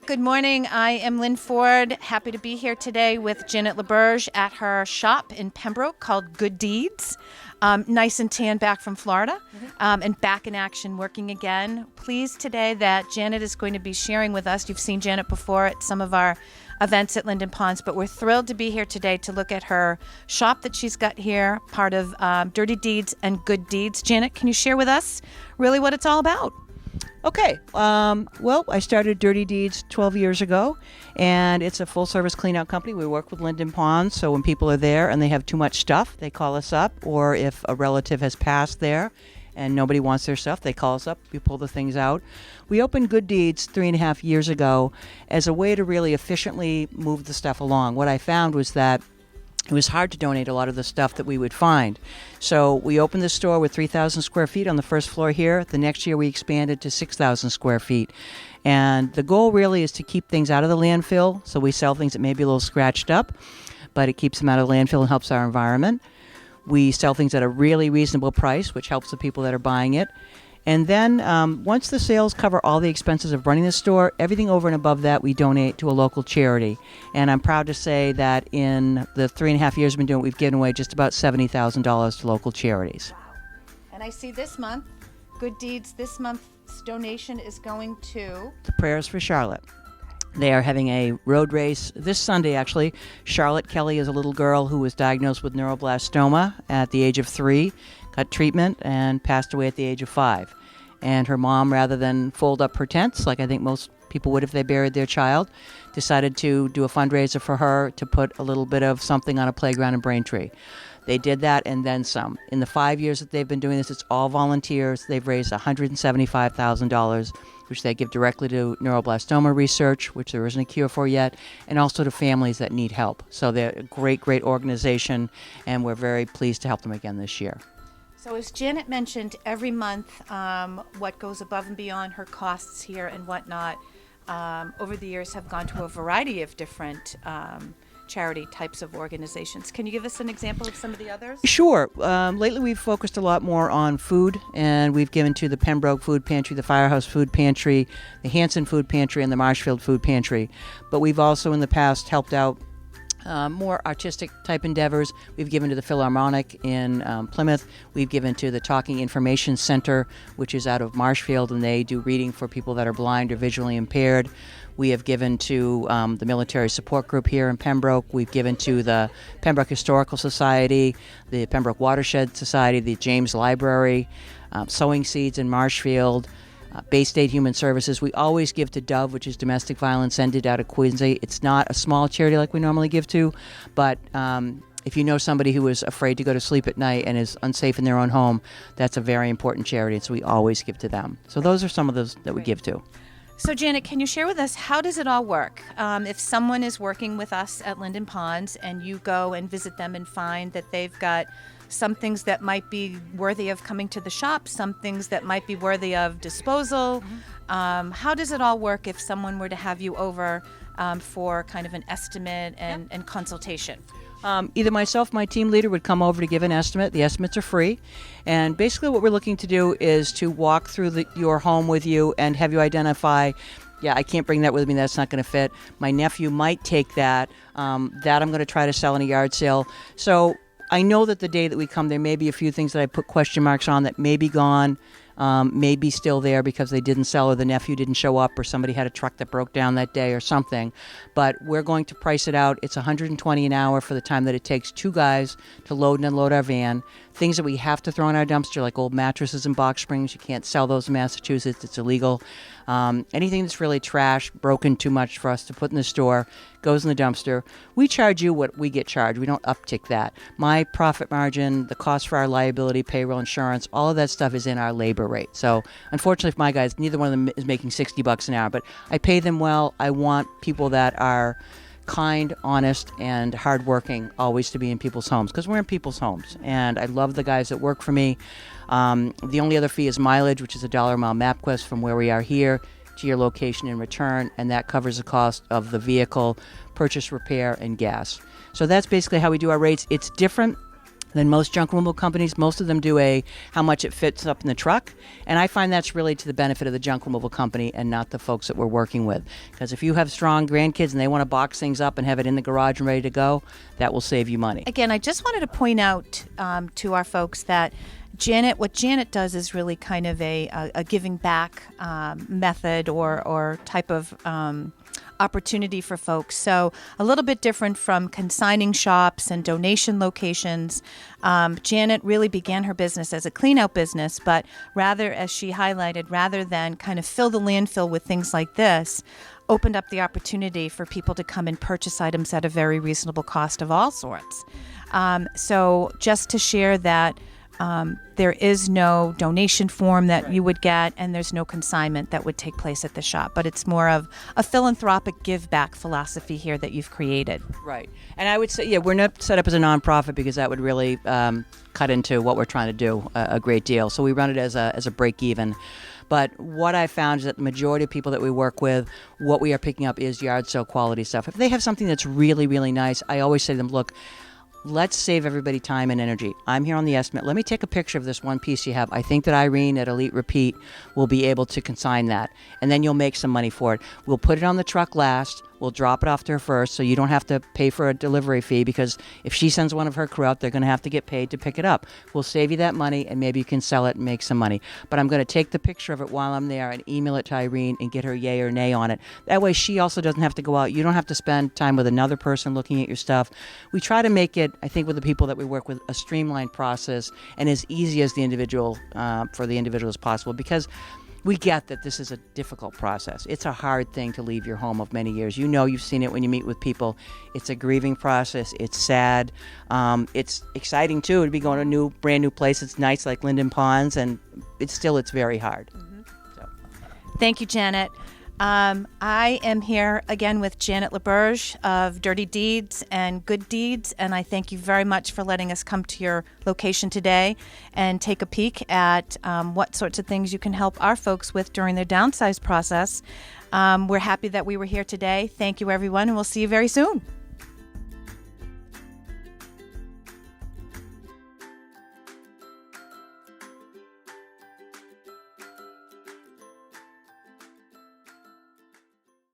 Good morning. I am Lynn Ford. Happy to be here today with Janet LaBerge at her shop in Pembroke called Good Deeds. Nice and tan back from Florida, and back in action working again. Pleased today that Janet is going to be sharing with us. You've seen Janet before at some of our events at Linden Ponds, but we're thrilled to be here today to look at her shop that she's got here, part of Dirty Deeds and Good Deeds. Janet, can you share with us really what it's all about? Okay. Well, I started Dirty Deeds 12 years ago, and it's a full-service clean-out company. We work with Linden Ponds, so when people are there and they have too much stuff, they call us up, or if a relative has passed there and nobody wants their stuff, they call us up. We pull the things out. We opened Good Deeds 3.5 years ago as a way to really efficiently move the stuff along. What I found was that it was hard to donate a lot of the stuff that we would find. So we opened the store with 3,000 square feet on the first floor here. The next year we expanded to 6,000 square feet. And the goal really is to keep things out of the landfill. So we sell things that may be a little scratched up, but it keeps them out of the landfill and helps our environment. We sell things at a really reasonable price, which helps the people that are buying it. And then once the sales cover all the expenses of running the store, everything over and above that we donate to a local charity. And I'm proud to say that in the 3.5 years we've been doing it, we've given away just about $70,000 to local charities. And I see this month, Good Deeds, this month's donation is going to The Prayers for Charlotte. They are having a road race this Sunday, actually. Charlotte Kelly is a little girl who was diagnosed with neuroblastoma at the age of 3, got treatment, and passed away at the age of 5. And her mom, rather than fold up her tents, like I think most people would if they buried their child, decided to do a fundraiser for her to put a little bit of something on a playground in Braintree. They did that and then some. In the 5 years that they've been doing this, it's all volunteers. They've raised $175,000, which they give directly to neuroblastoma research, which there isn't a cure for yet, and also to families that need help. So they're a great, great organization, and we're very pleased to help them again this year. So as Janet mentioned, every month what goes above and beyond her costs here and whatnot over the years have gone to a variety of different charity types of organizations. Can you give us an example of some of the others? Sure. Lately we've focused a lot more on food, and we've given to the Pembroke Food Pantry, the Firehouse Food Pantry, the Hanson Food Pantry, and the Marshfield Food Pantry. But we've also in the past helped out more artistic type endeavors. We've given to the Philharmonic in Plymouth. We've given to the Talking Information Center, which is out of Marshfield, and they do reading for people that are blind or visually impaired. We have given to the Military Support Group here in Pembroke. We've given to the Pembroke Historical Society, the Pembroke Watershed Society, the James Library, Sowing Seeds in Marshfield, Bay State Human Services. We always give to Dove, which is domestic violence ended out of Quincy. It's not a small charity like we normally give to, but if you know somebody who is afraid to go to sleep at night and is unsafe in their own home, that's a very important charity, and so we always give to them. So those are some of those that we give to. So Janet, can you share with us, how does it all work? If someone is working with us at Linden Ponds and you go and visit them and find that they've got some things that might be worthy of coming to the shop, some things that might be worthy of disposal, how does it all work if someone were to have you over for kind of an estimate and consultation? Either myself, my team leader, would come over to give an estimate. The estimates are free. And basically what we're looking to do is to walk through your home with you and have you identify, yeah, I can't bring that with me, that's not going to fit. My nephew might take that. That I'm going to try to sell in a yard sale. So I know that the day that we come, there may be a few things that I put question marks on that may be gone, may be still there because they didn't sell or the nephew didn't show up or somebody had a truck that broke down that day or something. But we're going to price it out. It's $120 an hour for the time that it takes 2 guys to load and unload our van. Things that we have to throw in our dumpster, like old mattresses and box springs. You can't sell those in Massachusetts. It's illegal. Anything that's really trash, broken too much for us to put in the store, goes in the dumpster. We charge you what we get charged. We don't uptick that. My profit margin, the cost for our liability, payroll, insurance, all of that stuff is in our labor rate. So unfortunately for my guys, neither one of them is making $60 an hour, but I pay them well. I want people that are kind, honest, and hardworking always to be in people's homes, because we're in people's homes. And I love the guys that work for me. The only other fee is mileage, which is $1 a mile MapQuest from where we are here to your location in return, and that covers the cost of the vehicle, purchase, repair, and gas. So that's basically how we do our rates. It's different than most junk removal companies. Most of them do a how much it fits up in the truck, and I find that's really to the benefit of the junk removal company and not the folks that we're working with. Because if you have strong grandkids and they want to box things up and have it in the garage and ready to go, that will save you money. Again, I just wanted to point out to our folks that what Janet does is really kind of a giving back method or type of opportunity for folks. So a little bit different from consigning shops and donation locations. Janet really began her business as a clean out business, but rather, as she highlighted, rather than kind of fill the landfill with things like this, opened up the opportunity for people to come and purchase items at a very reasonable cost of all sorts. So just to share that there is no donation form that you would get, and there's no consignment that would take place at the shop. But it's more of a philanthropic give-back philosophy here that you've created. Right. And I would say, yeah, we're not set up as a nonprofit because that would really cut into what we're trying to do a great deal. So we run it as a break-even. But what I found is that the majority of people that we work with, what we are picking up is yard sale quality stuff. If they have something that's really, really nice, I always say to them, look, let's save everybody time and energy. I'm here on the estimate. Let me take a picture of this one piece you have. I think that Irene at Elite Repeat will be able to consign that, and then you'll make some money for it. We'll put it on the truck last. We'll drop it off to her first, so you don't have to pay for a delivery fee, because if she sends one of her crew out, they're going to have to get paid to pick it up. We'll save you that money, and maybe you can sell it and make some money. But I'm going to take the picture of it while I'm there and email it to Irene and get her yay or nay on it. That way she also doesn't have to go out. You don't have to spend time with another person looking at your stuff. We try to make it, I think, with the people that we work with, a streamlined process and as easy as the individual, for the individual as possible, because we get that this is a difficult process. It's a hard thing to leave your home of many years. You know, you've seen it when you meet with people. It's a grieving process. It's sad. It's exciting, too, to be going to a brand new place. It's nice, like Linden Ponds, and it's very hard. Mm-hmm. So. Thank you, Janet. I am here again with Janet LaBerge of Dirty Deeds and Good Deeds, and I thank you very much for letting us come to your location today and take a peek at what sorts of things you can help our folks with during their downsize process. We're happy that we were here today. Thank you, everyone, and we'll see you very soon.